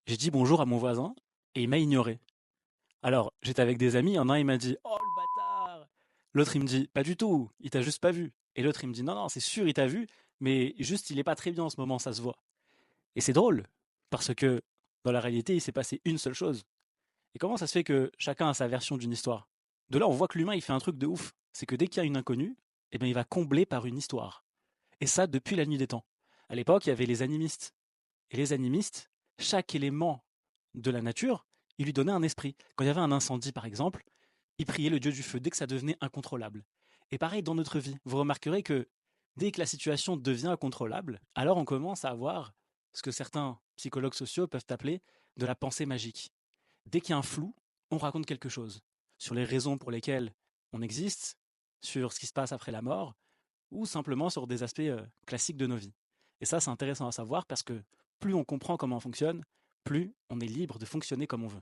J'ai dit bonjour à mon voisin et il m'a ignoré. Alors, j'étais avec des amis, il y en a un, il m'a dit «Oh le bâtard!» L'autre, il me dit «Pas du tout, il t'a juste pas vu». Et l'autre, il me dit «Non, non, c'est sûr, il t'a vu, mais juste, il est pas très bien en ce moment, ça se voit». Et c'est drôle, parce que dans la réalité, il s'est passé une seule chose. Et comment ça se fait que chacun a sa version d'une histoire? De là, on voit que l'humain, il fait un truc de ouf. C'est que dès qu'il y a une inconnue, eh ben, il va combler par une histoire. Et ça, depuis la nuit des temps. À l'époque, il y avait les animistes. Et les animistes, chaque élément de la nature, il lui donnait un esprit. Quand il y avait un incendie, par exemple, il priait le dieu du feu dès que ça devenait incontrôlable. Et pareil dans notre vie, vous remarquerez que dès que la situation devient incontrôlable, alors on commence à avoir ce que certains psychologues sociaux peuvent appeler de la pensée magique. Dès qu'il y a un flou, on raconte quelque chose sur les raisons pour lesquelles on existe, sur ce qui se passe après la mort, ou simplement sur des aspects classiques de nos vies. Et ça, c'est intéressant à savoir parce que plus on comprend comment on fonctionne, plus on est libre de fonctionner comme on veut.